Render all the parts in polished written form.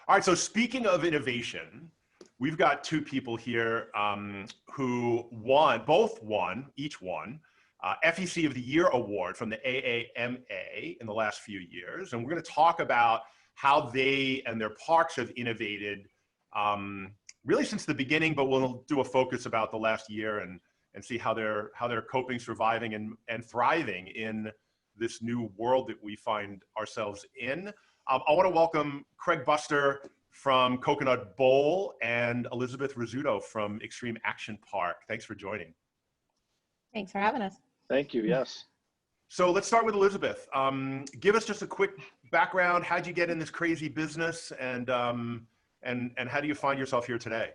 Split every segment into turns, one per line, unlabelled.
All right, so speaking of innovation, we've got two people here who each won FEC of the Year award from the AAMA in the last few years. And we're going to talk about how they and their parks have innovated really since the beginning, but we'll do a focus about the last year and see how they're coping, surviving, and thriving in this new world that we find ourselves in. I want to welcome Craig Buster from Coconut Bowl and Elizabeth Rizzuto from Xtreme Action Park. Thanks for joining.
Thanks for having us.
Thank you, yes.
So let's start with Elizabeth. Give us just a quick background. How'd you get in this crazy business, and how do you find yourself here today?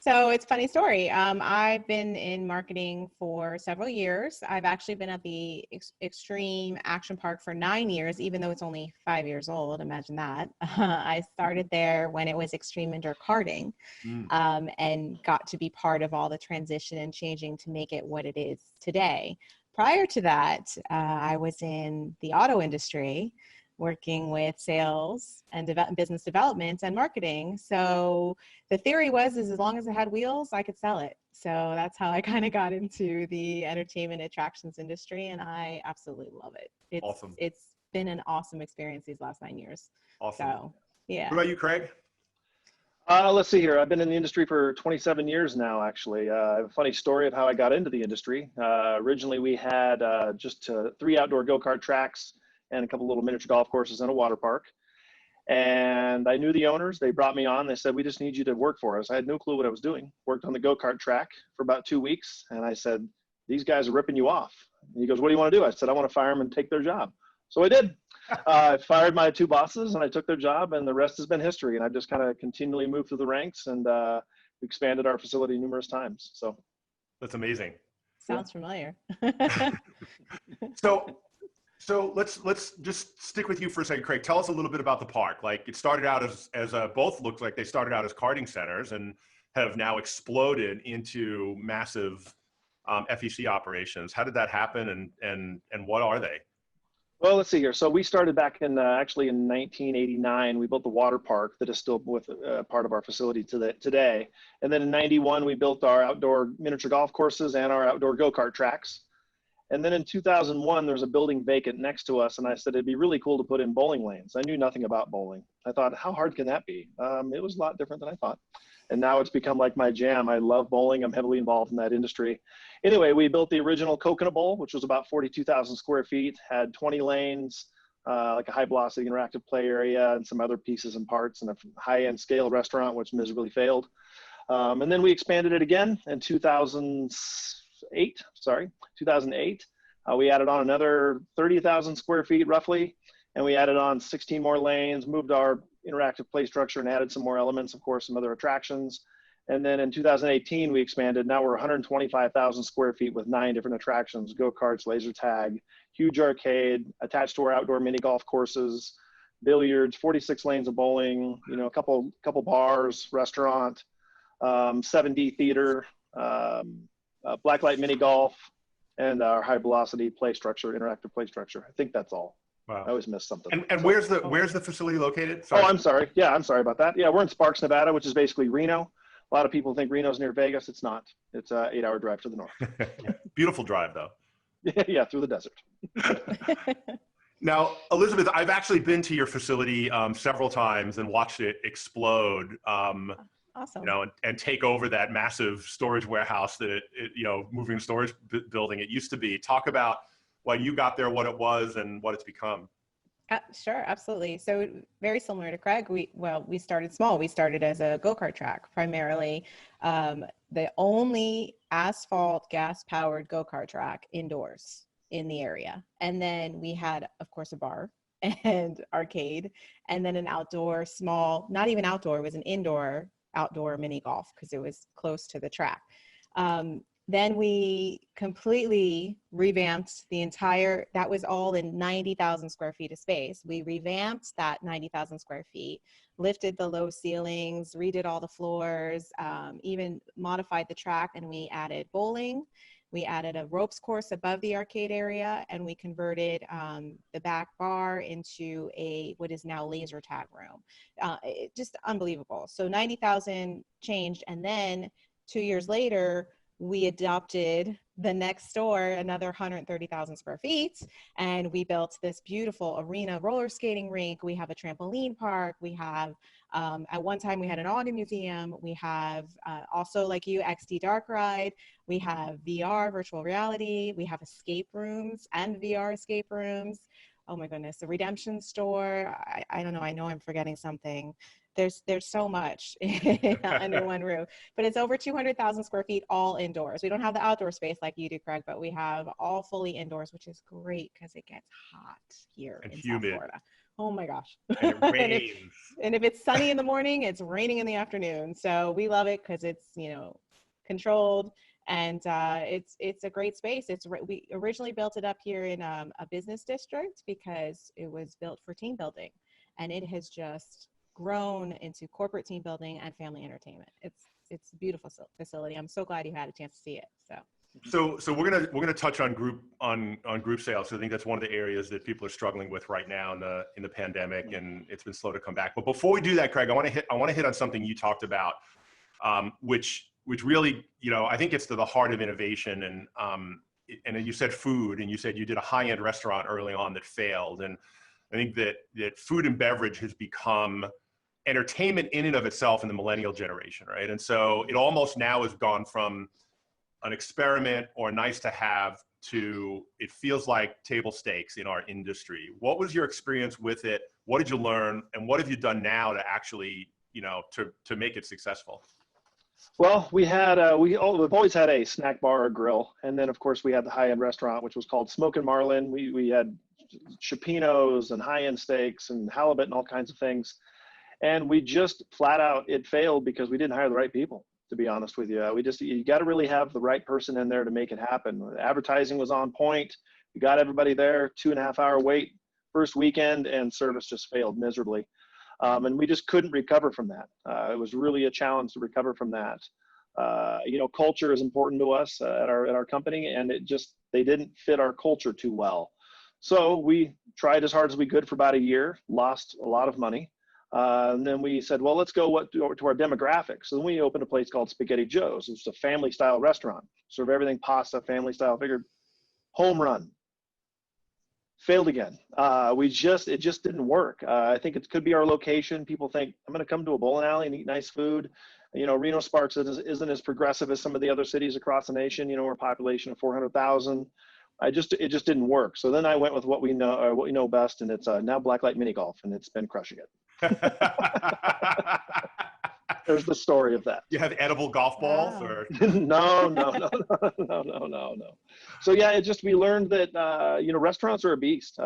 So it's a funny story. I've been in marketing for several years. I've actually been at the Xtreme Action Park for 9 years, even though it's only 5 years old. Imagine that. I started there when it was Xtreme Indoor Karting, and got to be part of all the transition and changing to make it what it is today. Prior to that, I was in the auto industry, working with sales and business development and marketing. So the theory was, as long as it had wheels, I could sell it. So that's how I kind of got into the entertainment attractions industry, and I absolutely love it. It's
awesome.
It's been an awesome experience these last 9 years.
Awesome.
So, yeah.
What about you, Craig?
Let's see here. I've been in the industry for 27 years now, actually. I have a funny story of how I got into the industry. Originally, we had just 3 outdoor go-kart tracks and a couple little miniature golf courses and a water park. And I knew the owners. They brought me on. They said, we just need you to work for us. I had no clue what I was doing. Worked on the go-kart track for about 2 weeks. And I said, these guys are ripping you off. And he goes, what do you want to do? I said, I want to fire them and take their job. So I did. I fired my 2 bosses and I took their job, and the rest has been history. And I've just kind of continually moved through the ranks and expanded our facility numerous times. So
that's amazing.
Sounds familiar.
So let's just stick with you for a second, Craig. Tell us a little bit about the park. Like, it started out as both looks like they started out as karting centers and have now exploded into massive FEC operations. How did that happen, and what are they?
Well, let's see here. So we started back in actually in 1989. We built the water park that is still with part of our facility today. And then in 91, we built our outdoor miniature golf courses and our outdoor go-kart tracks. And then in 2001, there was a building vacant next to us, and I said it'd be really cool to put in bowling lanes. I knew nothing about bowling. I thought, how hard can that be? It was a lot different than I thought. And now it's become like my jam. I love bowling. I'm heavily involved in that industry. Anyway, we built the original Coconut Bowl, which was about 42,000 square feet, had 20 lanes, like a high velocity interactive play area and some other pieces and parts, and a high-end scale restaurant, which miserably failed. And then we expanded it again in 2008. We added on another 30,000 square feet roughly, and we added on 16 more lanes, moved our interactive play structure and added some more elements, of course, some other attractions. And then in 2018, we expanded. Now we're 125,000 square feet with 9 different attractions: go-karts, laser tag, huge arcade, attached to our outdoor mini golf courses, billiards, 46 lanes of bowling, you know, a couple bars, restaurant, 7D theater, blacklight mini golf, and our high velocity play structure, interactive play structure. I think that's all.
Wow.
I always miss something.
And where's the facility located?
Sorry. Oh, I'm sorry. Yeah, I'm sorry about that. Yeah, we're in Sparks, Nevada, which is basically Reno. A lot of people think Reno's near Vegas. It's not. It's an 8-hour drive to the north.
Beautiful drive, though.
Yeah, through the desert.
Now, Elizabeth, I've actually been to your facility several times and watched it explode.
Awesome.
You know, and take over that massive storage warehouse that it moving storage building it used to be. Talk about why you got there, what it was, and what it's become.
Sure, absolutely. So very similar to Craig, we started small. We started as a go-kart track, primarily the only asphalt gas-powered go-kart track indoors in the area. And then we had, of course, a bar and arcade, and then an outdoor small, not even outdoor, it was an outdoor mini golf because it was close to the track. Then we completely revamped the entire, that was all in 90,000 square feet of space. We revamped that 90,000 square feet, lifted the low ceilings, redid all the floors, even modified the track, and we added bowling. We added a ropes course above the arcade area, and we converted the back bar into what is now laser tag room. Just unbelievable. So 90,000 changed, and then 2 years later, we adopted the next store, another 130,000 square feet, and we built this beautiful arena roller skating rink. We have a trampoline park. We have, at one time, we had an auto museum. We have also, like you, XD Dark Ride. We have VR, virtual reality. We have escape rooms and VR escape rooms. Oh my goodness, the Redemption store. I don't know, I know I'm forgetting something. There's so much under one roof, but it's over 200,000 square feet, all indoors. We don't have the outdoor space like you do, Craig, but we have all fully indoors, which is great because it gets hot here in South Florida. Oh my gosh.
And it rains.
and if it's sunny in the morning, it's raining in the afternoon. So we love it because it's, controlled, and it's a great space. We originally built it up here in a business district because it was built for team building, and it has just grown into corporate team building and family entertainment. It's a beautiful facility. I'm so glad you had a chance to see it.
So we're gonna touch on group sales. So I think that's one of the areas that people are struggling with right now in the pandemic, and it's been slow to come back. But before we do that, Craig, I want to hit on something you talked about, which really, I think it's to the heart of innovation. And you said food, and you said you did a high-end restaurant early on that failed. And I think that food and beverage has become entertainment in and of itself in the millennial generation, right? And so it almost now has gone from an experiment or nice to have to it feels like table stakes in our industry. What was your experience with it? What did you learn? And what have you done now to actually, to make it successful?
Well, we've always had a snack bar or grill. And then of course we had the high-end restaurant, which was called Smoke and Marlin. We had chipinos and high-end steaks and halibut and all kinds of things. And we just flat out, it failed because we didn't hire the right people, to be honest with you. You got to really have the right person in there to make it happen. Advertising was on point. We got everybody there, 2.5 hour wait, first weekend, and service just failed miserably. And we just couldn't recover from that. It was really a challenge to recover from that. Culture is important to us at our company, and they didn't fit our culture too well. So we tried as hard as we could for about a year, lost a lot of money. And then we said, well, let's go to our demographics. So then we opened a place called Spaghetti Joe's. It's a family style restaurant. Serve everything pasta, family style. Figured home run. Failed again. It just didn't work. I think it could be our location. People think I'm going to come to a bowling alley and eat nice food. Reno Sparks isn't as progressive as some of the other cities across the nation. We're a population of 400,000. It just didn't work. So then I went with what we know best, and it's now Blacklight Mini Golf, and it's been crushing it. There's the story of that.
You have edible golf balls,
Wow.
or
no. So yeah, we learned that restaurants are a beast.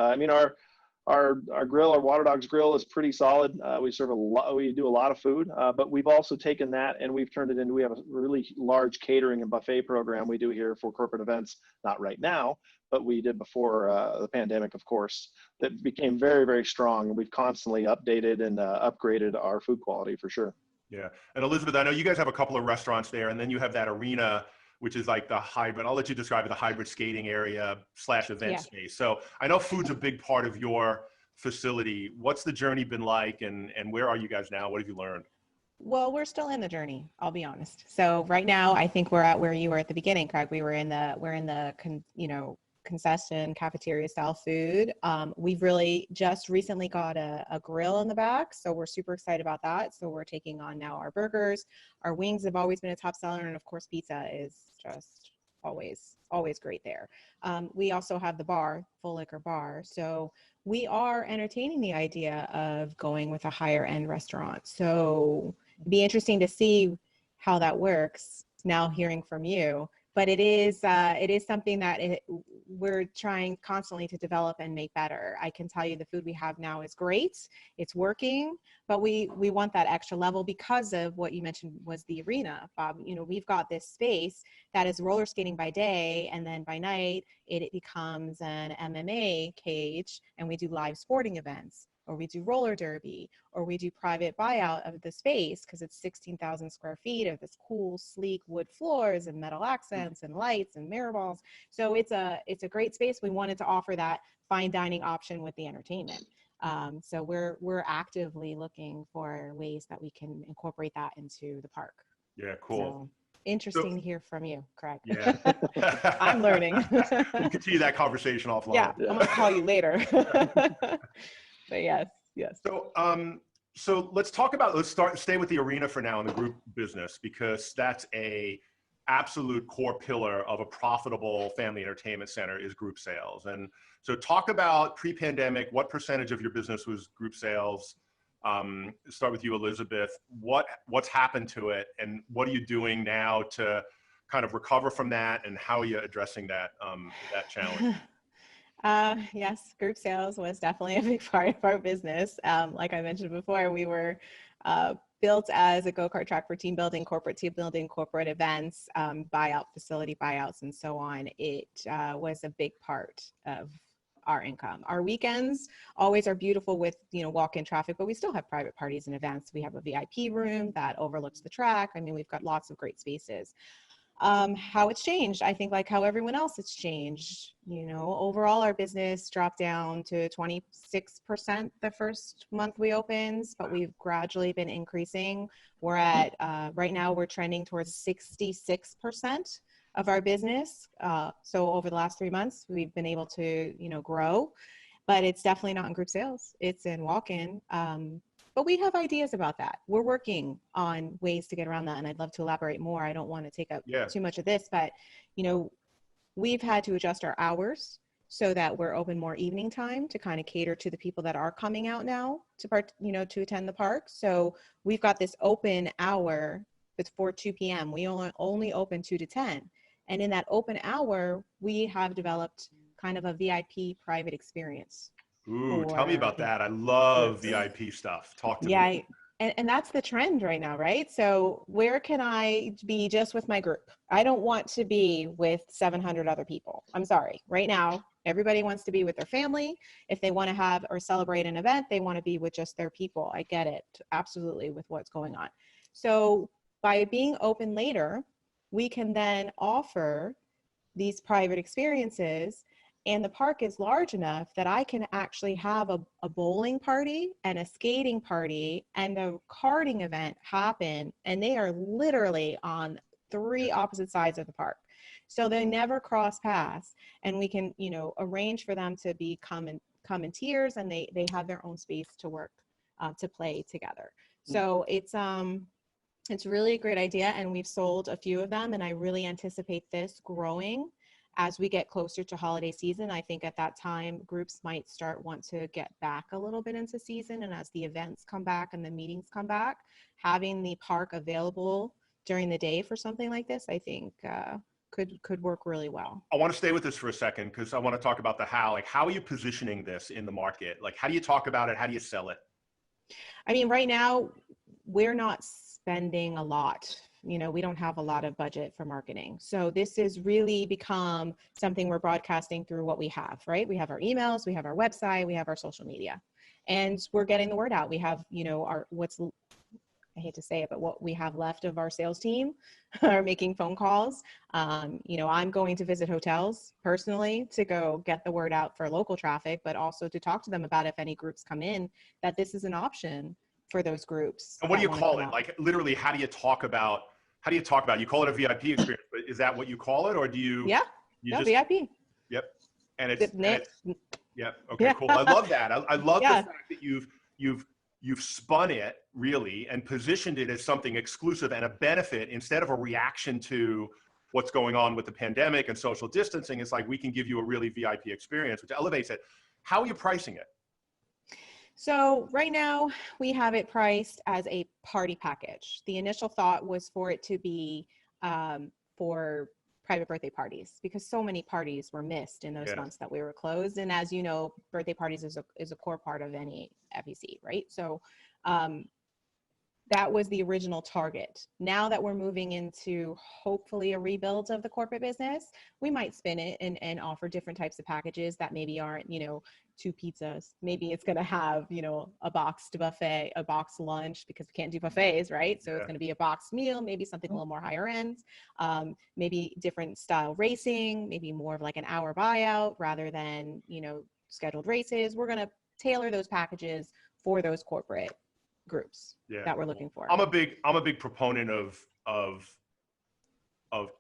Our grill, our Water Dogs grill, is pretty solid. We do a lot of food, but we've also taken that and we've turned it into, we have a really large catering and buffet program we do here for corporate events. Not right now, but we did before the pandemic, of course. That became very, very strong, and we've constantly updated and upgraded our food quality for sure.
Yeah, and Elizabeth, I know you guys have a couple of restaurants there, and then you have that arena, which is like the hybrid. I'll let you describe it, the hybrid skating area / event space. So I know food's a big part of your facility. What's the journey been like, and where are you guys now? What have you learned?
Well, we're still in the journey, I'll be honest. So right now, I think we're at where you were at the beginning, Craig. We're in the concession cafeteria style food. We've really just recently got a grill in the back, so we're super excited about that. So we're taking on now our burgers. Our wings have always been a top seller, and of course pizza is just always great there. We also have the bar, full liquor bar. So we are entertaining the idea of going with a higher end restaurant. So it'd be interesting to see how that works now, hearing from you. But it is something that we're trying constantly to develop and make better. I can tell you the food we have now is great. It's working, but we want that extra level because of what you mentioned was the arena, Bob. We've got this space that is roller skating by day, and then by night it becomes an MMA cage, and we do live sporting events. or we do roller derby, or we do private buyout of the space because it's 16,000 square feet of this cool, sleek wood floors and metal accents and lights and mirror balls. So it's a great space. We wanted to offer that fine dining option with the entertainment. So we're actively looking for ways that we can incorporate that into the park.
Yeah, cool.
So, interesting to hear from you, Craig.
Yeah.
I'm learning.
We'll continue that conversation offline.
Yeah, I'm gonna call you later. But yes.
So let's stay with the arena for now in the group business, because that's a absolute core pillar of a profitable family entertainment center is group sales. And so talk about pre-pandemic, what percentage of your business was group sales? Start with you, Elizabeth. What's happened to it, and what are you doing now to kind of recover from that, and how are you addressing that challenge?
Yes, group sales was definitely a big part of our business. Like I mentioned before, we were built as a go-kart track for team building, corporate events, facility buyouts, and so on. It was a big part of our income. Our weekends always are beautiful with, walk-in traffic, but we still have private parties and events. We have a VIP room that overlooks the track. I mean, we've got lots of great spaces. How it's changed, I think like how everyone else it's changed. Overall our business dropped down to 26% the first month we opened, but we've gradually been increasing. We're at, right now we're trending towards 66% of our business. So over the last 3 months, we've been able to, grow, but it's definitely not in group sales. It's in walk-in. But we have ideas about that. We're working on ways to get around that. And I'd love to elaborate more. I don't want to take up too much of this, but, we've had to adjust our hours so that we're open more evening time to kind of cater to the people that are coming out now to attend the park. So we've got this open hour before 2 p.m. We only open 2 to 10. And in that open hour, we have developed kind of a VIP private experience.
Ooh, tell me about that. I love VIP stuff. Talk to me.
And that's the trend right now, right? So where can I be just with my group? I don't want to be with 700 other people. I'm sorry. Right now, everybody wants to be with their family. If they want to have or celebrate an event, they want to be with just their people. I get it. Absolutely, with what's going on. So by being open later, we can then offer these private experiences, and the park is large enough that I can actually have a bowling party and a skating party and a karting event happen, and they are literally on 3 opposite sides of the park. So they never cross paths, and we can, arrange for them to come in tiers, and they have their own space to work, to play together. So it's really a great idea, and we've sold a few of them, and I really anticipate this growing as we get closer to holiday season. I think at that time, groups might want to get back a little bit into season, and as the events come back and the meetings come back, having the park available during the day for something like this, I think could work really well.
I want to stay with this for a second because I want to talk about the how. Like, how are you positioning this in the market? Like, how do you talk about it? How do you sell it?
I mean, right now, we're not spending a lot. We don't have a lot of budget for marketing. So this has really become something we're broadcasting through what we have, right? We have our emails, we have our website, we have our social media, and we're getting the word out. We have, I hate to say it, but what we have left of our sales team are making phone calls. I'm going to visit hotels personally to go get the word out for local traffic, but also to talk to them about if any groups come in, that this is an option for those groups.
And what do you call it? Like, literally, how do you talk about it? You call it a VIP experience, but is that what you call it, or do you?
Yeah, VIP.
Yep. And yep. Okay,
yeah.
Cool. I love that. I love the fact that you've spun it really and positioned it as something exclusive and a benefit instead of a reaction to what's going on with the pandemic and social distancing. It's like, we can give you a really VIP experience, which elevates it. How are you pricing it?
So right now we have it priced as a party package. The initial thought was for it to be for private birthday parties, because so many parties were missed in those months that we were closed. And as you know, birthday parties is a core part of any FEC, right? So that was the original target. Now that we're moving into hopefully a rebuild of the corporate business, we might spin it and offer different types of packages that maybe aren't, 2 pizzas. Maybe it's going to have, you know, a boxed buffet, a boxed lunch, because we can't do buffets, right? So it's going to be a boxed meal, maybe something a little more higher end, maybe different style racing, maybe more of like an hour buyout rather than, you know, scheduled races. We're going to tailor those packages for those corporate groups that we're looking for.
I'm a big proponent of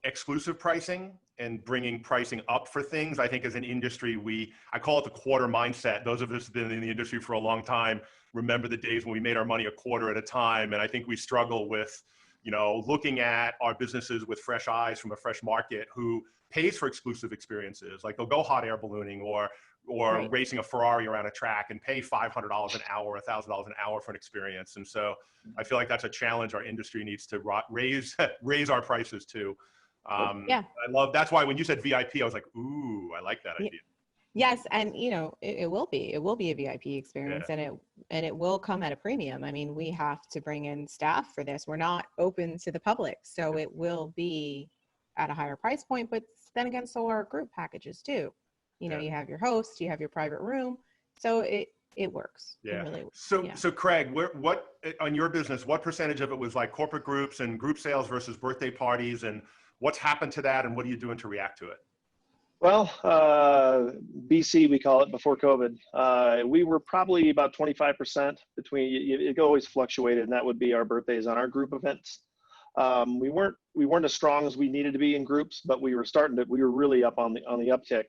exclusive pricing and bringing pricing up for things. I think as an industry, I call it the quarter mindset. Those of us that have been in the industry for a long time remember the days when we made our money a quarter at a time. And I think we struggle with, you know, looking at our businesses with fresh eyes from a fresh market who pays for exclusive experiences. Like they'll go hot air ballooning or racing a Ferrari around a track and pay $500 an hour, $1,000 an hour for an experience. And so I feel like that's a challenge our industry needs to raise our prices to. That's why when you said VIP, I was like, ooh, I like that idea.
Yes. And you know, it will be a VIP experience, and it will come at a premium. I mean, we have to bring in staff for this. We're not open to the public. So it will be at a higher price point, but then again, so are group packages too. You know, you have your host, you have your private room. So it works.
Yeah.
It really,
so Craig, what on your business, what percentage of it was like corporate groups and group sales versus birthday parties, and what's happened to that, and what are you doing to react to it?
Well, BC, we call it, before COVID, we were probably about 25% between, it always fluctuated, and that would be our birthdays on our group events. We weren't as strong as we needed to be in groups, but we were really up on the uptick.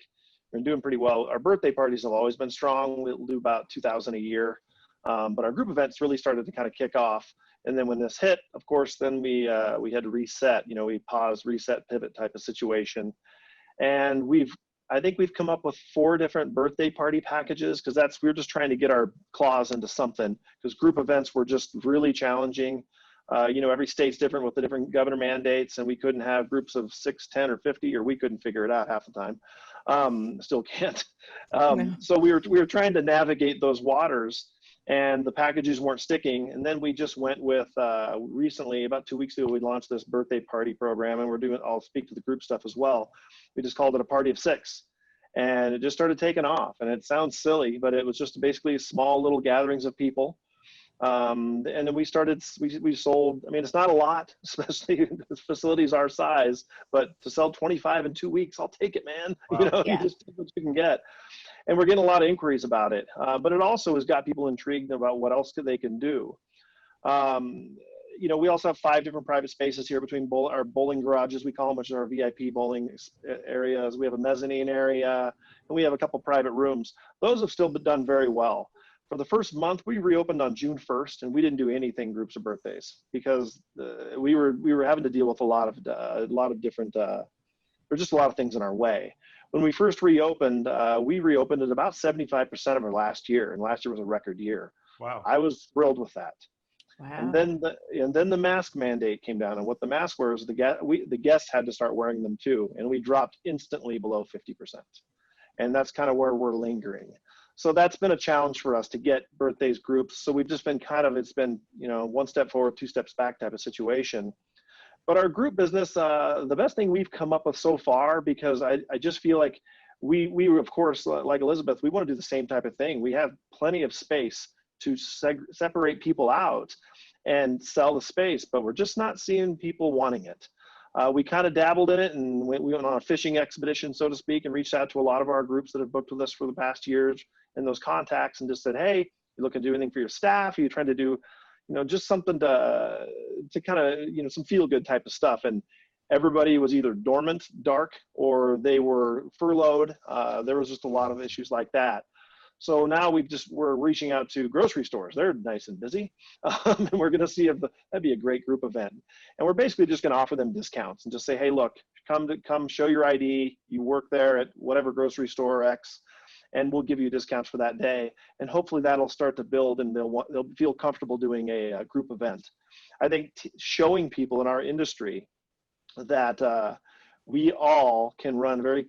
We're doing pretty well. Our birthday parties have always been strong. We'll do about 2,000 a year. But our group events really started to kind of kick off. And then when this hit, of course, then we had to reset, you know, we paused, reset, pivot type of situation. And I think we've come up with 4 different birthday party packages, because we're just trying to get our claws into something, because group events were just really challenging. You know, every state's different with the different governor mandates, and we couldn't have groups of 6, 10, or 50, or we couldn't figure it out half the time. Still can't. So we were trying to navigate those waters, and the packages weren't sticking. And then we just went with, recently, about 2 weeks ago, we launched this birthday party program, and I'll speak to the group stuff as well. We just called it a party of 6. And it just started taking off. And it sounds silly, but it was just basically small little gatherings of people. And then we sold, I mean, it's not a lot, especially facilities our size, but to sell 25 in 2 weeks, I'll take it, man. Wow. You know, you just take what you can get. And we're getting a lot of inquiries about it. But it also has got people intrigued about what else they can do. You know, we also have 5 different private spaces here between our bowling garages, we call them, which are our VIP bowling areas. We have a mezzanine area, and we have a couple private rooms. Those have still been done very well. For the first month, we reopened on June 1st, and we didn't do anything groups or birthdays, because we were having to deal with a lot of different, there's just a lot of things in our way. When we first reopened, we reopened at about 75% of our last year, and last year was a record year.
Wow. I
was thrilled with that.
Wow.
And then the mask mandate came down, and what the mask was, the guests had to start wearing them too, and we dropped instantly below 50%. And that's kind of where we're lingering. So that's been a challenge for us to get birthdays groups. So we've just been it's been, you know, 1 step forward, 2 steps back type of situation. But our group business, the best thing we've come up with so far, because I just feel like we of course, like Elizabeth, we want to do the same type of thing. We have plenty of space to separate people out and sell the space, but we're just not seeing people wanting it. We kind of dabbled in it, and we went on a fishing expedition, so to speak, and reached out to a lot of our groups that have booked with us for the past years and those contacts, and just said, hey, you looking to do anything for your staff? Are you trying to do, you know, just something to kind of, you know, some feel good type of stuff? And everybody was either dormant, dark, or they were furloughed. There was just a lot of issues like that. So now we're reaching out to grocery stores. They're nice and busy. And we're going to see if that'd be a great group event. And we're basically just going to offer them discounts and just say, hey, look, come show your ID. You work there at whatever grocery store X, and we'll give you discounts for that day. And hopefully that'll start to build, and they'll feel comfortable doing a group event. I think showing people in our industry that we all can run very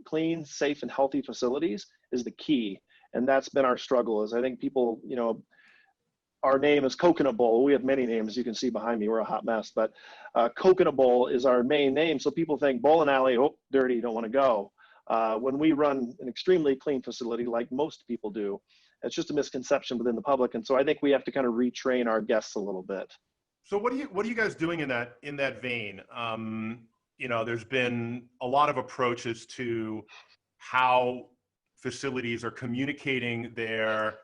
clean, safe, and healthy facilities is the key. And that's been our struggle. Is I think people, you know, our name is Coconut Bowl. We have many names, you can see behind me. We're a hot mess, but Coconut Bowl is our main name. So people think bowling alley, oh, dirty, don't want to go. When we run an extremely clean facility, like most people do, it's just a misconception within the public. And so I think we have to kind of retrain our guests a little bit.
So what are you guys doing in that vein? You know, there's been a lot of approaches to how facilities are communicating their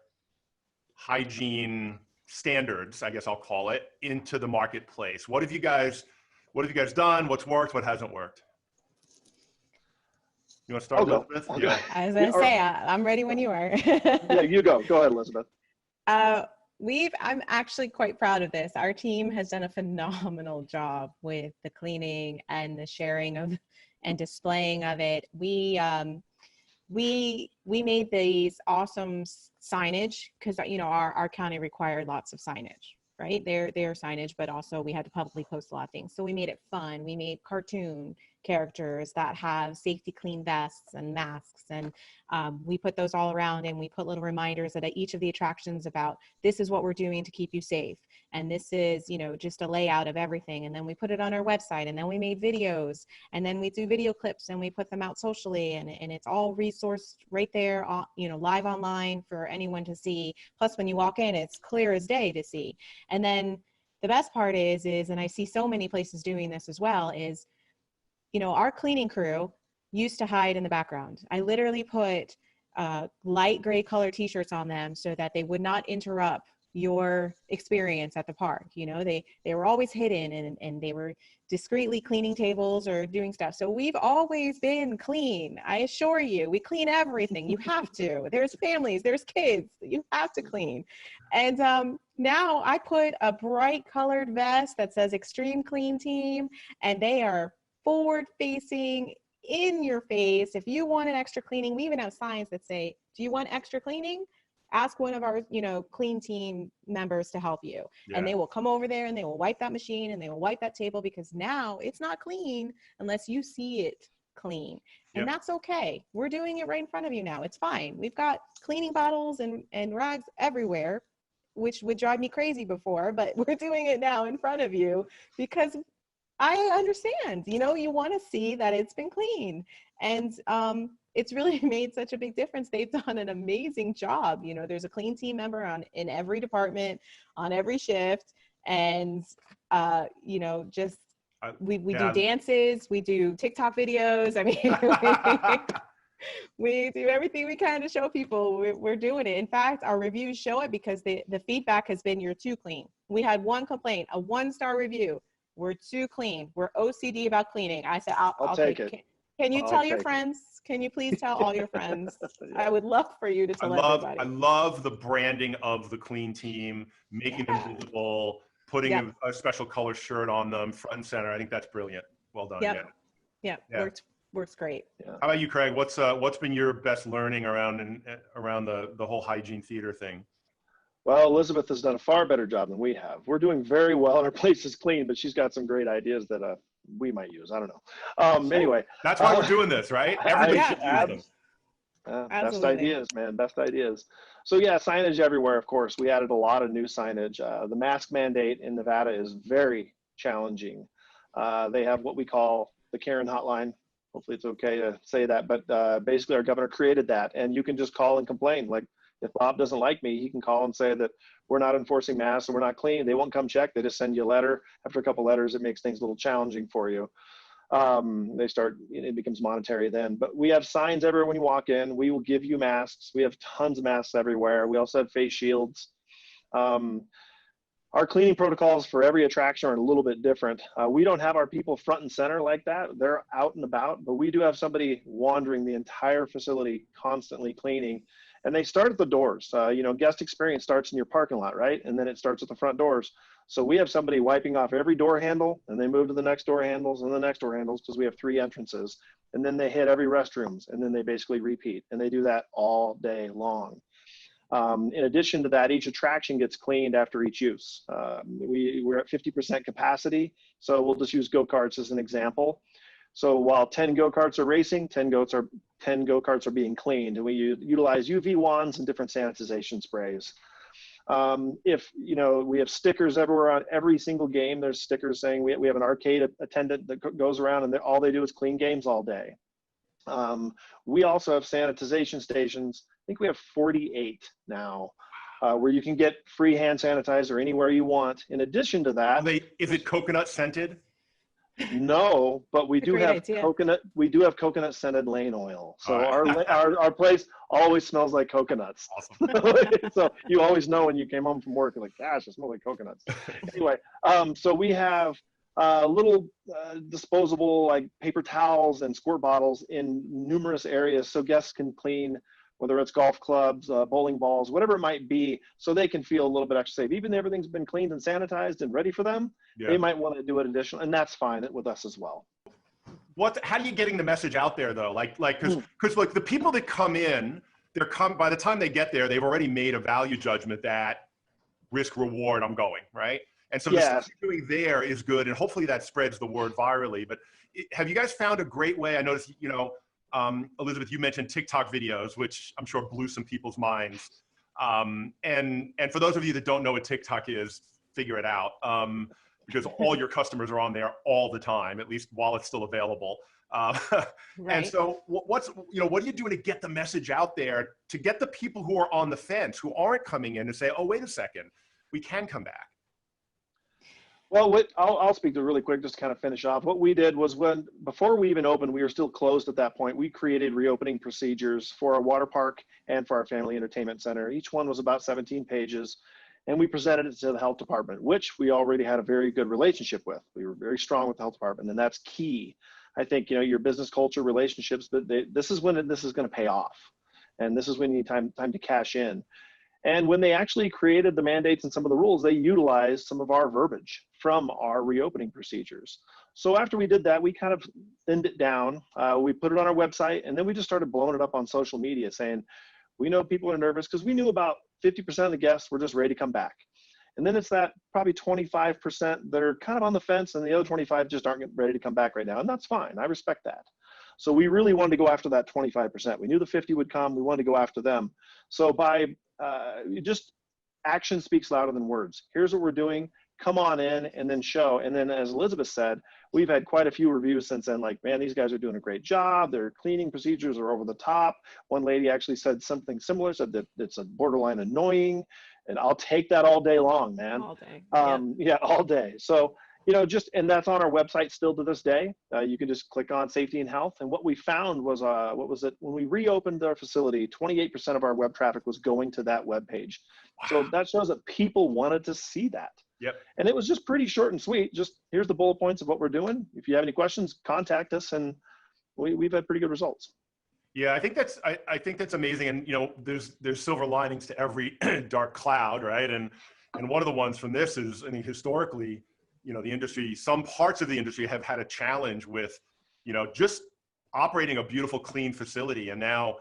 hygiene standards, I guess I'll call it, into the marketplace. What have you guys done? What's worked? What hasn't worked? You want to start, Elizabeth?
Yeah.
I was going to say, I'm ready when you are.
Yeah, you go. Go ahead, Elizabeth.
I'm actually quite proud of this. Our team has done a phenomenal job with the cleaning and the sharing of and displaying of it. We made these awesome signage because, you know, our county required lots of signage, right? Their signage, but also we had to publicly post a lot of things. So we made it fun. We made cartoon characters that have safety clean vests and masks, and we put those all around, and we put little reminders at each of the attractions about this is what we're doing to keep you safe, and this is, you know, just a layout of everything. And then we put it on our website, and then we made videos, and then we do video clips and we put them out socially, and it's all resourced right there, you know, live online for anyone to see. Plus when you walk in, it's clear as day to see. And then the best part is, and I see so many places doing this as well, is, you know, our cleaning crew used to hide in the background. I literally put light gray color t-shirts on them so that they would not interrupt your experience at the park. You know, they were always hidden, and they were discreetly cleaning tables or doing stuff. So we've always been clean. I assure you, we clean everything. You have to. There's families, there's kids. You have to clean. And now I put a bright colored vest that says Xtreme Clean Team, and they are forward facing, in your face. If you want an extra cleaning, we even have signs that say, do you want extra cleaning? Ask one of our, you know, clean team members to help you. Yeah. And they will come over there and they will wipe that machine and they will wipe that table, because now it's not clean unless you see it clean. And that's okay. We're doing it right in front of you now. It's fine. We've got cleaning bottles and rags everywhere, which would drive me crazy before, but we're doing it now in front of you because I understand, you know, you want to see that it's been clean. And it's really made such a big difference. They've done an amazing job. You know, there's a clean team member in every department, on every shift. And, you know, just, we do dances, we do TikTok videos. I mean, we do everything we can to show people we're doing it. In fact, our reviews show it, because the feedback has been, you're too clean. We had one complaint, a 1-star review. We're too clean. We're OCD about cleaning. I said, I'll take it. Can you tell your friends? Can you please tell all your friends? Yeah. I would love for you to tell everybody.
I love the branding of the clean team, making them visible, putting a special color shirt on them, front and center. I think that's brilliant. Well done.
Yeah. Works great.
Yeah. How about you, Craig? What's been your best learning around the whole hygiene theater thing?
Well, Elizabeth has done a far better job than we have. We're doing very well, and our place is clean, but she's got some great ideas that we might use. I don't know. Anyway.
That's why we're doing this, right? Everybody should use them.
Best ideas, man. Best ideas. So yeah, signage everywhere, of course. We added a lot of new signage. The mask mandate in Nevada is very challenging. They have what we call the Karen hotline. Hopefully it's okay to say that, but basically our governor created that, and you can just call and complain. Like, if Bob doesn't like me, he can call and say that we're not enforcing masks and we're not clean. They won't come check. They just send you a letter. After a couple letters, it makes things a little challenging for you. It becomes monetary then. But we have signs everywhere when you walk in. We will give you masks. We have tons of masks everywhere. We also have face shields. Our cleaning protocols for every attraction are a little bit different. We don't have our people front and center like that. They're out and about, but we do have somebody wandering the entire facility, constantly cleaning. And they start at the doors. You know, guest experience starts in your parking lot, right? And then it starts at the front doors. So we have somebody wiping off every door handle, and they move to the next door handles and the next door handles, because we have 3 entrances. And then they hit every restrooms, and then they basically repeat. And they do that all day long. In addition to that, each attraction gets cleaned after each use. We're at 50% capacity. So we'll just use go-karts as an example. So while 10 go-karts are racing, 10 go-karts are being cleaned, and we utilize UV wands and different sanitization sprays. If, you know, we have stickers everywhere on every single game. There's stickers saying we have an arcade attendant that goes around, and all they do is clean games all day. We also have sanitization stations. I think we have 48 now, where you can get free hand sanitizer anywhere you want. In addition to that,
is it coconut scented?
No, but we do have
idea.
coconut. We do have coconut scented lane oil. So our place always smells like coconuts.
Awesome.
So you always know when you came home from work, you're like, gosh, it smells like coconuts. Anyway, so we have little disposable like paper towels and squirt bottles in numerous areas, so guests can clean, whether it's golf clubs, bowling balls, whatever it might be, so they can feel a little bit extra safe. Even if everything's been cleaned and sanitized and ready for them, they might want to do it additional, and that's fine with us as well.
How are you getting the message out there though? Because like the people that come in, by the time they get there, they've already made a value judgment that risk reward, I'm going, right? And so the stuff you're doing there is good, and hopefully that spreads the word virally. But have you guys found a great way? I noticed, Elizabeth, you mentioned TikTok videos, which I'm sure blew some people's minds. And for those of you that don't know what TikTok is, figure it out, because all your customers are on there all the time, at least while it's still available. Right. And so what are you doing to get the message out there, to get the people who are on the fence, who aren't coming in, to say, oh, wait a second, we can come back?
Well, I'll speak to really quick, just to kind of finish off. What we did was before we even opened, we were still closed at that point. We created reopening procedures for our water park and for our family entertainment center. Each one was about 17 pages, and we presented it to the health department, which we already had a very good relationship with. We were very strong with the health department, and that's key. I think, your business culture, relationships, but this is when this is going to pay off, and this is when you need time to cash in. And when they actually created the mandates and some of the rules, they utilized some of our verbiage from our reopening procedures. So after we did that, we kind of thinned it down. We put it on our website, and then we just started blowing it up on social media saying, we know people are nervous, because we knew about 50% of the guests were just ready to come back. And then it's that probably 25% that are kind of on the fence, and the other 25 just aren't ready to come back right now. And that's fine. I respect that. So we really wanted to go after that 25%. We knew the 50 would come. We wanted to go after them. So by just action speaks louder than words. Here's what we're doing. Come on in, and then show. And then, as Elizabeth said, we've had quite a few reviews since then, like, man, these guys are doing a great job. Their cleaning procedures are over the top. One lady actually said something similar, said that it's a borderline annoying, and I'll take that all day long, man.
All day.
Yeah, all day. So, and that's on our website still to this day. You can just click on safety and health. And what we found was, when we reopened our facility, 28% of our web traffic was going to that web page. Wow. So that shows that people wanted to see that.
Yep.
And it was just pretty short and sweet. Just, here's the bullet points of what we're doing. If you have any questions, contact us, and we've had pretty good results.
Yeah, I think that's amazing. And there's silver linings to every dark cloud, right? And one of the ones from this is, I mean, historically, the industry, some parts of the industry have had a challenge with, just operating a beautiful, clean facility. And now,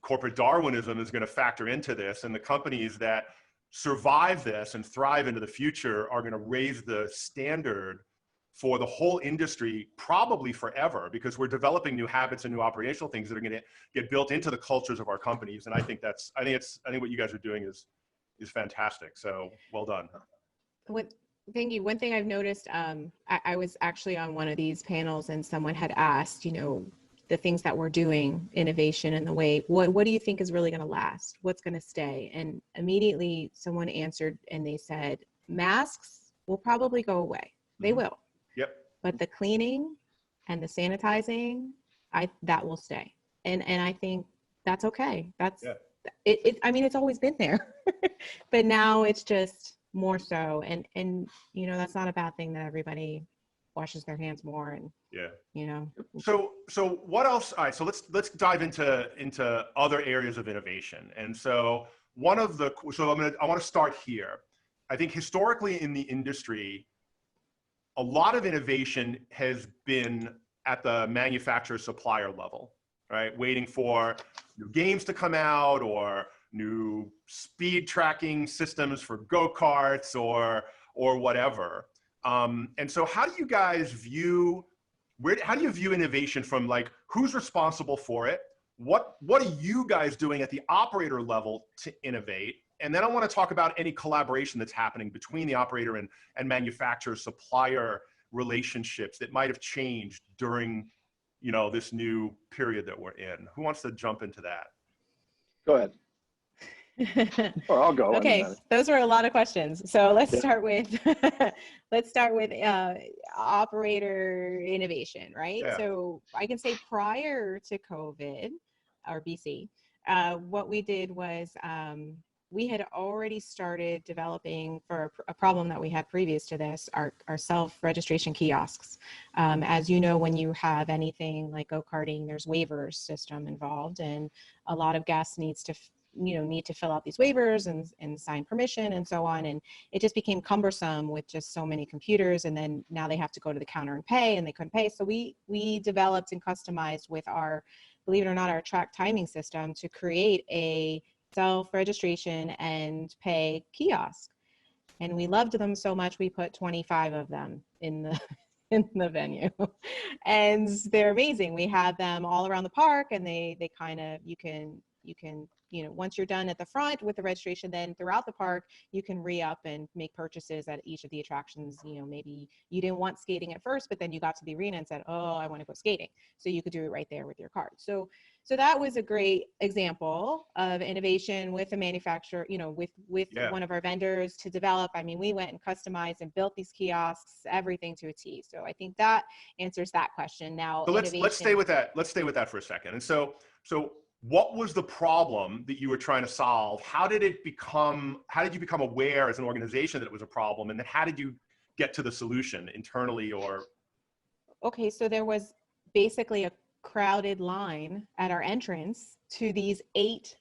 corporate Darwinism is going to factor into this, and the companies that survive this and thrive into the future are going to raise the standard for the whole industry, probably forever, because we're developing new habits and new operational things that are going to get built into the cultures of our companies. And I think what you guys are doing is fantastic. So well done.
Thank you. One thing I've noticed, I was actually on one of these panels, and someone had asked, the things that we're doing, innovation and the way, what do you think is really going to last? What's going to stay? And immediately someone answered, and they said, masks will probably go away. They will.
Yep.
But the cleaning and the sanitizing, that will stay. And I think that's okay. That's it. I mean, it's always been there, but now it's just more so. And that's not a bad thing that everybody washes their hands more, and So what else? All right, so let's dive into other areas of innovation. And so I want to start here. I think historically in the industry, a lot of innovation has been at the manufacturer supplier level, right? Waiting for new games to come out, or new speed tracking systems for go-karts, or whatever. And so how do you guys view innovation from, like, who's responsible for it? What are you guys doing at the operator level to innovate? And then I want to talk about any collaboration that's happening between the operator and manufacturer supplier relationships that might have changed during
you know, this new period that we're in? Who wants to jump into that?
Go ahead. Or I'll go.
Okay, those were a lot of questions. So let's start with operator innovation, right?
Yeah.
So I can say prior to COVID or BC, what we did was we had already started developing for a problem that we had previous to this, our self-registration kiosks. As you know, when you have anything like go-karting, there's waivers system involved, and a lot of guests need to fill out these waivers and sign permission and so on. And it just became cumbersome with just so many computers. And then now they have to go to the counter and pay, and they couldn't pay. So we developed and customized with our, believe it or not, our track timing system to create a self-registration and pay kiosk. And we loved them so much, we put 25 of them in the venue. And they're amazing. We have them all around the park, and they kind of, you can, you know, once you're done at the front with the registration, then throughout the park, you can re-up and make purchases at each of the attractions. You know, maybe you didn't want skating at first, but then you got to the arena and said, oh, I want to go skating. So you could do it right there with your card. So that was a great example of innovation with a manufacturer, you know, with one of our vendors to develop. I mean, we went and customized and built these kiosks, everything to a T. So I think that answers that question. Now,
so let's stay with that. Let's stay with that for a second. And so what was the problem that you were trying to solve? How did you become aware as an organization that it was a problem? And then how did you get to the solution internally or? Okay,
so there was basically a crowded line at our entrance to these 8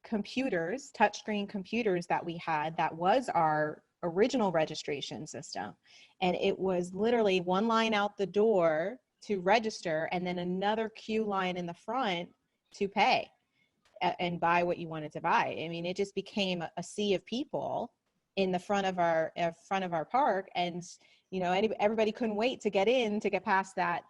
computers, touchscreen computers that we had. That was our original registration system. And it was literally one line out the door to register, and then another queue line in the front to pay and buy what you wanted to buy. I mean, it just became a sea of people in the front of our park, and you know, everybody couldn't wait to get in to get past that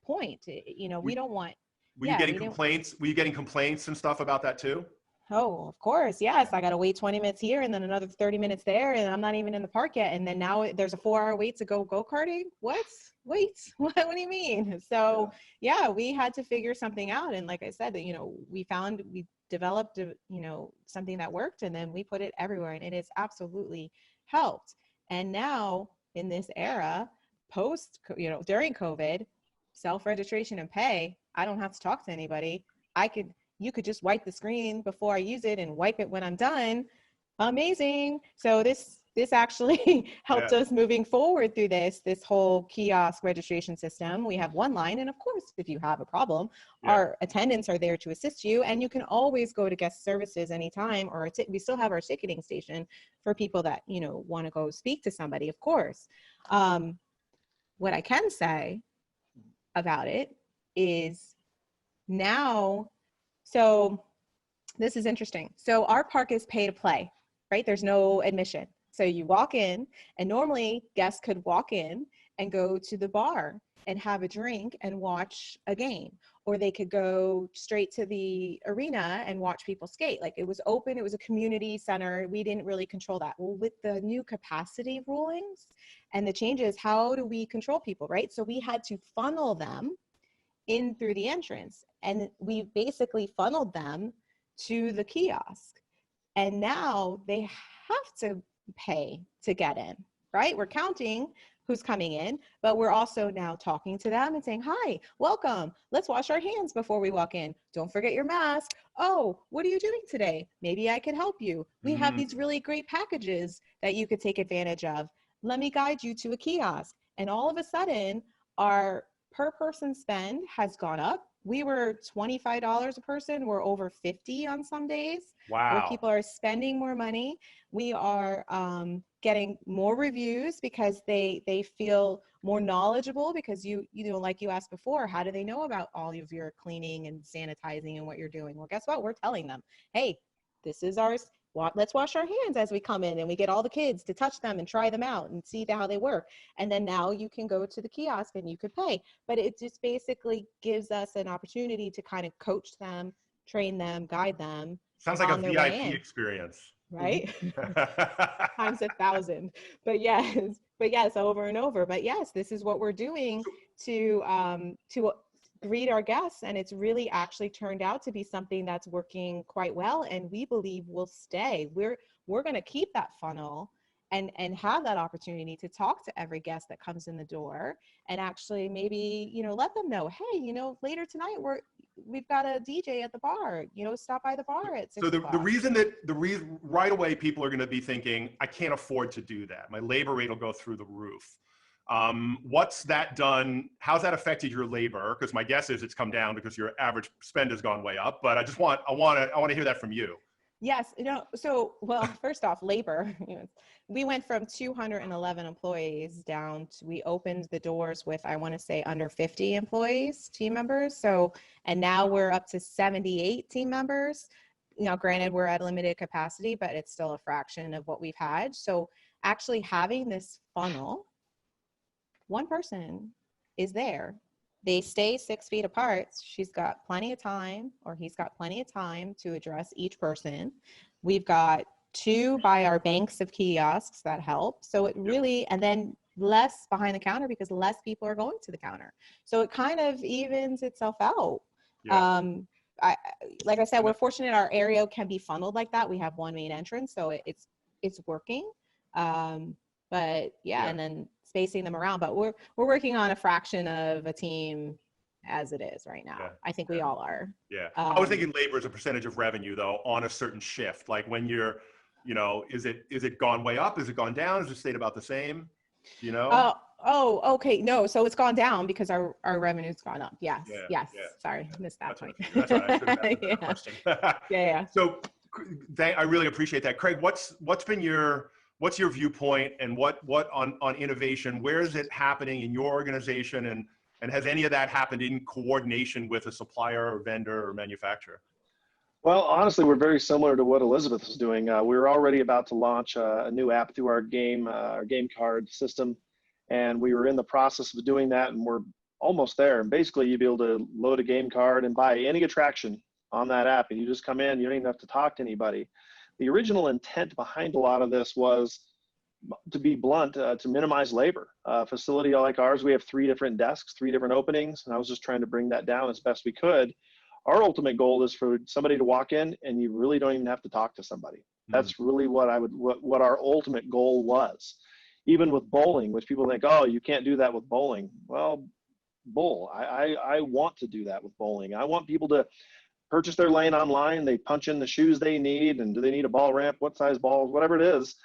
point. You know, we don't want.
Were you getting complaints? Were you getting complaints and stuff about that too?
Oh, of course. Yes. I got to wait 20 minutes here and then another 30 minutes there, and I'm not even in the park yet. And then now there's a 4-hour wait to go-karting. What? Wait, what do you mean? So yeah, we had to figure something out. And like I said, you know, we developed, you know, something that worked, and then we put it everywhere, and it has absolutely helped. And now in this era, during COVID, self-registration and pay, I don't have to talk to anybody. You could just wipe the screen before I use it and wipe it when I'm done. Amazing. So this actually helped us moving forward through this whole kiosk registration system. We have one line, and of course, if you have a problem, our attendants are there to assist you, and you can always go to guest services anytime, or we still have our ticketing station for people that, you know, want to go speak to somebody, of course. What I can say about it is now, so this is interesting. So our park is pay to play, right? There's no admission. So you walk in, and normally guests could walk in and go to the bar and have a drink and watch a game, or they could go straight to the arena and watch people skate. Like, it was open, it was a community center. We didn't really control that. Well, with the new capacity rulings and the changes, how do we control people, right? So we had to funnel them in through the entrance, and we basically funneled them to the kiosk. And now they have to pay to get in, right? We're counting who's coming in, but we're also now talking to them and saying, hi, welcome. Let's wash our hands before we walk in. Don't forget your mask. Oh, what are you doing today? Maybe I can help you. We have these really great packages that you could take advantage of. Let me guide you to a kiosk. And all of a sudden, our per person spend has gone up. We were $25 a person. We're over 50 on some days.
Wow.
Where people are spending more money. We are getting more reviews because they feel more knowledgeable, because you know, like you asked before, how do they know about all of your cleaning and sanitizing and what you're doing? Well, guess what? We're telling them, hey, this is ours. Let's wash our hands as we come in, and we get all the kids to touch them and try them out and see how they work. And then now you can go to the kiosk and you could pay. But it just basically gives us an opportunity to kind of coach them, train them, guide them.
Sounds like a VIP experience.
Right? Times 1,000. But yes, over and over. But yes, this is what we're doing to greet our guests, and it's really actually turned out to be something that's working quite well, and we believe will stay. We're going to keep that funnel and have that opportunity to talk to every guest that comes in the door, and actually maybe, you know, let them know, hey, you know, later tonight we've got a DJ at the bar, you know, stop by the bar at 6
So
o'clock.
the reason right away people are going to be thinking, I can't afford to do that. My labor rate will go through the roof. What's that done? How's that affected your labor? Because my guess is it's come down because your average spend has gone way up. But I want to hear that from you.
Yes, you know, so, well, first off, labor, you know, we went from 211 employees down to, we opened the doors with, I want to say, under 50 employees, team members. So, and now we're up to 78 team members. You know, granted, we're at limited capacity, but it's still a fraction of what we've had. So actually having this funnel, one person is there. They stay 6 feet apart. She's got plenty of time, or he's got plenty of time to address each person. We've got 2 by our banks of kiosks that help. So it really, and then less behind the counter because less people are going to the counter. So it kind of evens itself out.
Yeah.
Like I said, we're fortunate our area can be funneled like that. We have one main entrance, so it's working. But yeah, and then spacing them around, but we're working on a fraction of a team as it is right now. I think we all are.
Yeah. I was thinking labor as a percentage of revenue though, on a certain shift. Like when you're, you know, is it gone way up? Is it gone down? Is it stayed about the same? You know?
Oh, okay. No, so it's gone down because our revenue's gone up. Yes.
Yeah,
yes.
yeah.
Sorry, missed that point.
That's right. I should have asked that question.
Yeah.
So I really appreciate that. Craig, what's your viewpoint, and what on innovation? Where is it happening in your organization, and has any of that happened in coordination with a supplier or vendor or manufacturer?
Well, honestly, we're very similar to what Elizabeth is doing. We were already about to launch a new app through our game card system, and we were in the process of doing that, and we're almost there. And basically, you'd be able to load a game card and buy any attraction on that app, and you just come in. You don't even have to talk to anybody. The original intent behind a lot of this was, to be blunt, to minimize labor. Facility like ours, we have 3 different desks, 3 different openings, and I was just trying to bring that down as best we could. Our ultimate goal is for somebody to walk in and you really don't even have to talk to somebody. That's really what our ultimate goal was. Even with bowling, which people think, oh, you can't do that with bowling. Well, I want to do that with bowling. I want people to purchase their lane online. They punch in the shoes they need, and do they need a ball ramp, what size balls, whatever it is.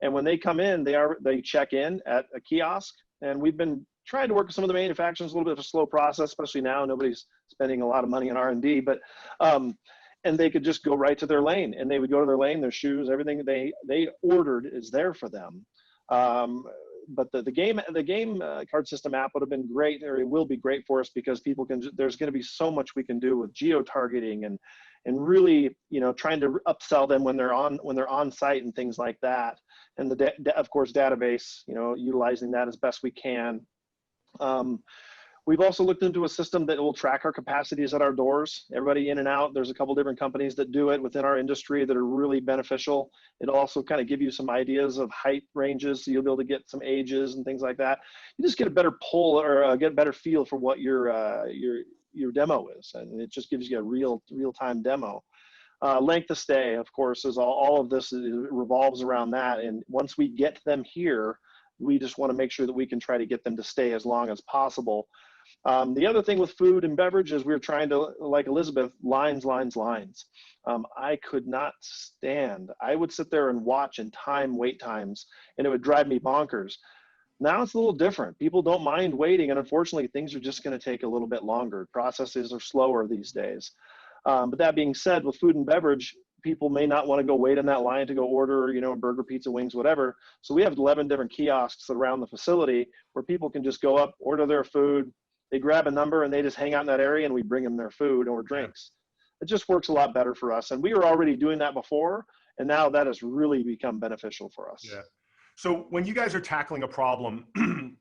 And when they come in, they check in at a kiosk. And we've been trying to work with some of the manufacturers, a little bit of a slow process, especially now. Nobody's spending a lot of money on R&D, but and they could just go right to their lane, and they would go to their lane, their shoes, everything they ordered is there for them. But the game card system app would have been great, or it will be great for us, because people can. There's going to be so much we can do with geo targeting and really, you know, trying to upsell them when they're on site and things like that. And of course, database, you know, utilizing that as best we can. We've also looked into a system that will track our capacities at our doors, everybody in and out. There's a couple different companies that do it within our industry that are really beneficial. It'll also kind of give you some ideas of height ranges, so you'll be able to get some ages and things like that. You just get a better pull, or get a better feel for what your demo is, and it just gives you a real-time demo. Length of stay, of course, is all of this revolves around that. And once we get them here, we just want to make sure that we can try to get them to stay as long as possible. The other thing with food and beverage is we're trying to, like Elizabeth, lines. I could not stand. I would sit there and watch and time wait times, and it would drive me bonkers. Now it's a little different. People don't mind waiting, and unfortunately, things are just going to take a little bit longer. Processes are slower these days. But that being said, with food and beverage, people may not want to go wait in that line to go order, you know, burger, pizza, wings, whatever. So we have 11 different kiosks around the facility where people can just go up, order their food, they grab a number, and they just hang out in that area, and we bring them their food or drinks. It just works a lot better for us. And we were already doing that before, and now that has really become beneficial for us.
Yeah. So when you guys are tackling a problem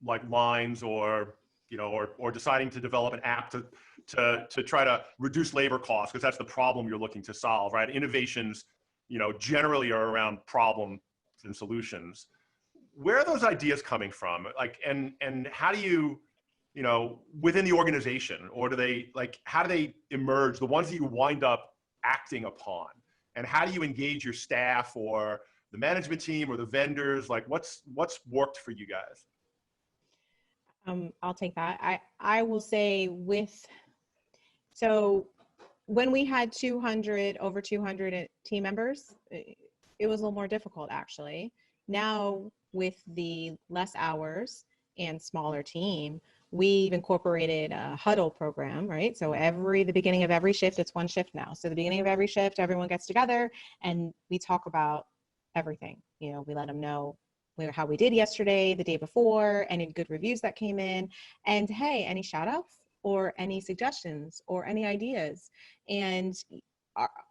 like lines, or, you know, or deciding to develop an app to try to reduce labor costs, because that's the problem you're looking to solve, right? Innovations, you know, generally are around problems and solutions. Where are those ideas coming from? Like, and how do you you know, within the organization, or do they, like, how do they emerge, the ones that you wind up acting upon? And how do you engage your staff or the management team or the vendors? Like, what's worked for you guys?
I'll take that. I will say so when we had over 200 team members, it was a little more difficult actually. Now with the less hours and smaller team, we've incorporated a huddle program, right? So the beginning of every shift, it's one shift now. So the beginning of every shift, everyone gets together and we talk about everything. You know, we let them know how we did yesterday, the day before, any good reviews that came in, and hey, any shout outs or any suggestions or any ideas. And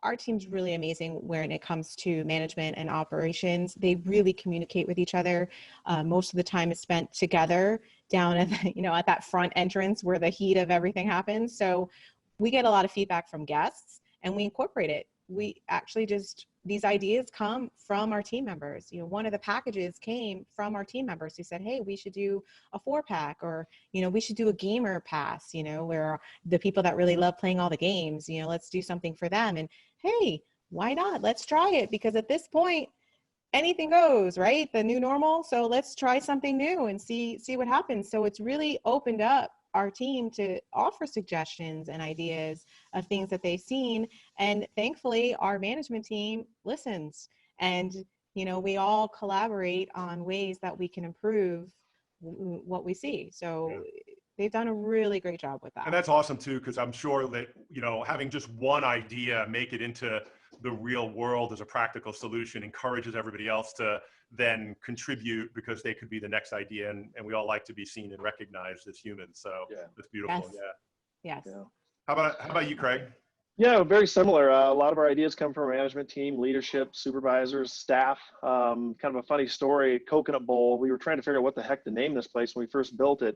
our team's really amazing when it comes to management and operations. They really communicate with each other. Most of the time is spent together down at at that front entrance where the heat of everything happens. So we get a lot of feedback from guests and we incorporate it. We actually these ideas come from our team members. You know, one of the packages came from our team members who said, hey, we should do a 4-pack, or, you know, we should do a gamer pass, you know, where the people that really love playing all the games, you know, let's do something for them. And hey, why not? Let's try it, because at this point, anything goes, right? The new normal. So let's try something new and see what happens. So it's really opened up our team to offer suggestions and ideas of things that they've seen. And thankfully, our management team listens. And, you know, we all collaborate on ways that we can improve what we see. So they've done a really great job with that.
And that's awesome too, because I'm sure that, you know, having just one idea make it into the real world as a practical solution encourages everybody else to then contribute, because they could be the next idea, and we all like to be seen and recognized as humans. So it's beautiful.
Yes.
Yeah. How about you, Craig?
Yeah, very similar. A lot of our ideas come from our management team, leadership, supervisors, staff. Kind of a funny story, Coconut Bowl. We were trying to figure out what the heck to name this place when we first built it.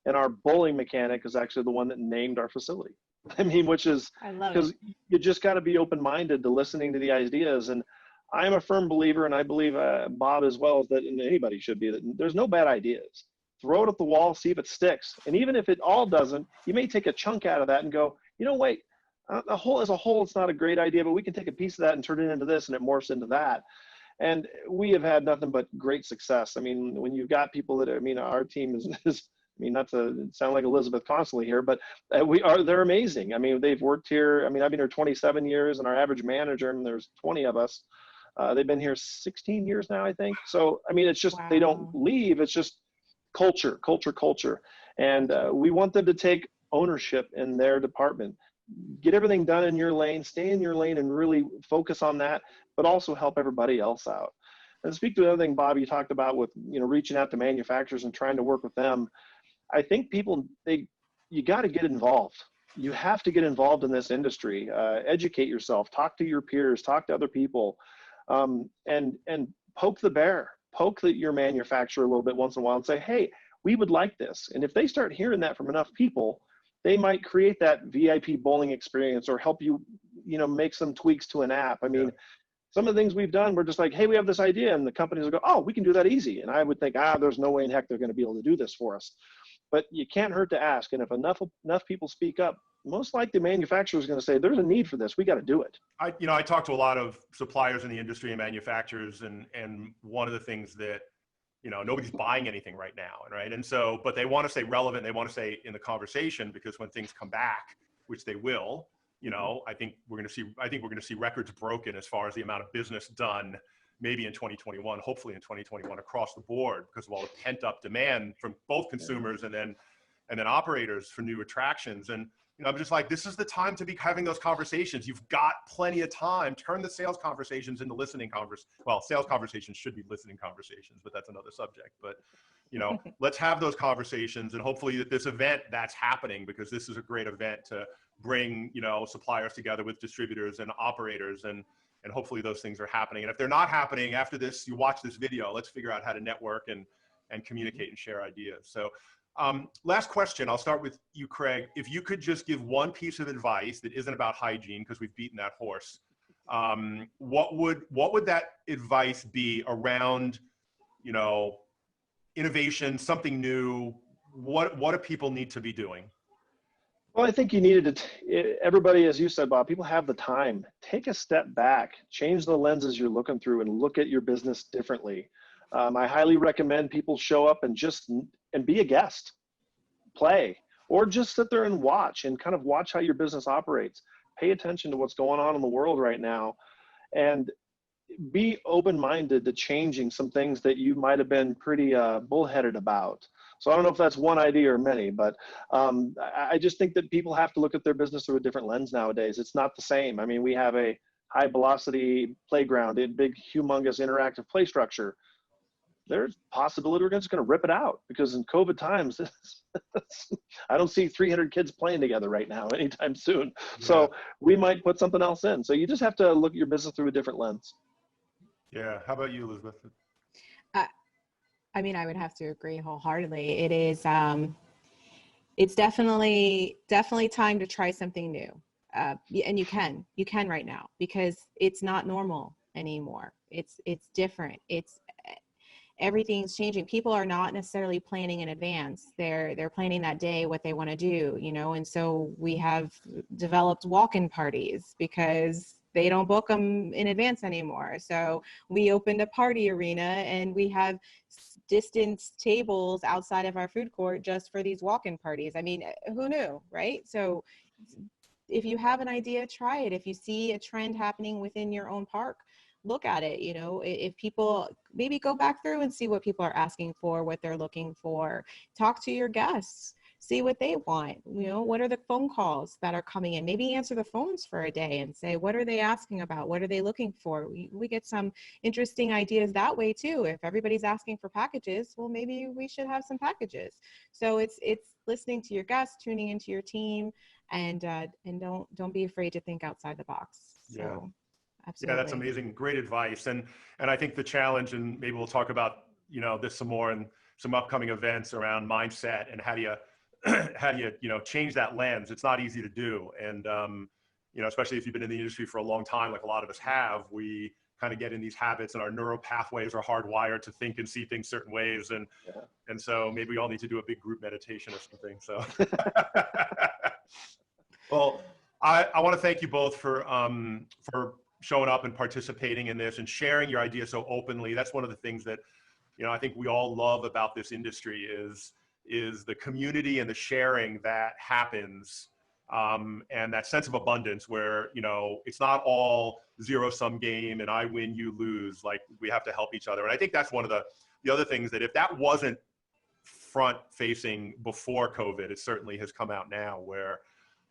And our bowling mechanic is actually the one that named our facility. I mean, which is because you just got to be open-minded to listening to the ideas. And I'm a firm believer, and I believe Bob as well, that anybody should be, that there's no bad ideas. Throw it at the wall, see if it sticks. And even if it all doesn't, you may take a chunk out of that and go, you know, wait, as a whole, it's not a great idea, but we can take a piece of that and turn it into this, and it morphs into that. And we have had nothing but great success. I mean, when you've got people that, I mean, our team is I mean, not to sound like Elizabeth constantly here, but they're amazing. I mean, they've worked here. I mean, I've been here 27 years, and our average manager, and there's 20 of us, they've been here 16 years now, I think. So, I mean, it's just, they don't leave. It's just culture. And we want them to take ownership in their department. Get everything done in your lane, stay in your lane, and really focus on that, but also help everybody else out. And speak to the other thing, Bob, you talked about with, you know, reaching out to manufacturers and trying to work with them. I think people, you got to get involved. You have to get involved in this industry. Educate yourself, talk to your peers, talk to other people, and poke the bear, poke your manufacturer a little bit once in a while and say, hey, we would like this. And if they start hearing that from enough people, they might create that VIP bowling experience, or help you, you know, make some tweaks to an app. I mean, some of the things we've done, we're just like, hey, we have this idea, and the companies will go, oh, we can do that easy. And I would think, there's no way in heck they're going to be able to do this for us. But you can't hurt to ask. And if enough people speak up, most likely the manufacturer is going to say, there's a need for this. We got to do it. I
talk to a lot of suppliers in the industry and manufacturers, and one of the things that, you know, nobody's buying anything right now. Right. And so, but they want to stay relevant. They want to stay in the conversation, because when things come back, which they will, you know, I think we're going to see records broken as far as the amount of business done, maybe in 2021, hopefully in 2021 across the board, because of all the pent up demand from both consumers and then operators for new attractions. And, you know, I'm just like, this is the time to be having those conversations. You've got plenty of time. Turn the sales conversations into listening well, sales conversations should be listening conversations, but that's another subject. But, you know, let's have those conversations, and hopefully at this event that's happening, because this is a great event to bring, you know, suppliers together with distributors and operators, and hopefully those things are happening. And if they're not happening after this, you watch this video, let's figure out how to network and communicate and share ideas. So last question, I'll start with you, Craig. If you could just give one piece of advice that isn't about hygiene, because we've beaten that horse, what would that advice be around, you know, innovation, something new, what do people need to be doing?
Well, I think you needed to, everybody, as you said, Bob, people have the time. Take a step back, change the lenses you're looking through and look at your business differently. I highly recommend people show up and and be a guest, play, or just sit there and watch and kind of watch how your business operates. Pay attention to what's going on in the world right now and be open-minded to changing some things that you might have been pretty bullheaded about. So I don't know if that's one idea or many, but I just think that people have to look at their business through a different lens nowadays. It's not the same. I mean, we have a high velocity playground, a big, humongous interactive play structure. There's possibility we're just going to rip it out because in COVID times, I don't see 300 kids playing together right now anytime soon. Yeah. So we might put something else in. So you just have to look at your business through a different lens. Yeah.
How about you, Elizabeth?
I mean, I would have to agree wholeheartedly. It is, it's definitely time to try something new. And you can right now because it's not normal anymore. It's different. Everything's changing. People are not necessarily planning in advance. They're planning that day what they want to do, you know, and so we have developed walk-in parties because they don't book them in advance anymore. So we opened a party arena and we have distance tables outside of our food court just for these walk-in parties. I mean, who knew, right? So if you have an idea, try it. If you see a trend happening within your own park, look at it. You know, if people maybe go back through and see what people are asking for, what they're looking for, talk to your guests, see what they want. You know, what are the phone calls that are coming in? Maybe answer the phones for a day and say, what are they asking about? What are they looking for? We get some interesting ideas that way too. If everybody's asking for packages, well, maybe we should have some packages. So it's listening to your guests, tuning into your team, and don't be afraid to think outside the box. So.
Yeah.
Absolutely.
Yeah, that's amazing. Great advice. And I think the challenge, and maybe we'll talk about, you know, this some more in some upcoming events around mindset and how do you change that lens. It's not easy to do. And, you know, especially if you've been in the industry for a long time, like a lot of us have, we kind of get in these habits and our neural pathways are hardwired to think and see things certain ways. And so maybe we all need to do a big group meditation or something. So, well, I want to thank you both for showing up and participating in this and sharing your ideas so openly. That's one of the things that, you know, I think we all love about this industry is the community and the sharing that happens, and that sense of abundance where, you know, it's not all zero-sum game and I win, you lose. Like, we have to help each other. And I think that's one of the other things that if that wasn't front-facing before COVID, it certainly has come out now where,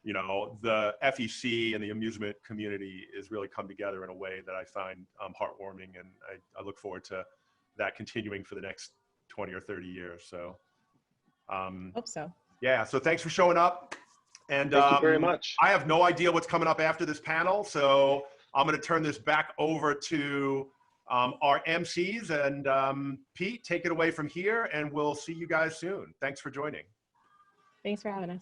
you know, the FEC and the amusement community is really come together in a way that I find heartwarming, and I look forward to that continuing for the next 20 or 30 years. So,
hope so.
Yeah. So thanks for showing up. And
thank you very much.
I have no idea what's coming up after this panel, so I'm going to turn this back over to our MCs, and Pete, take it away from here, and we'll see you guys soon. Thanks for joining.
Thanks for having us.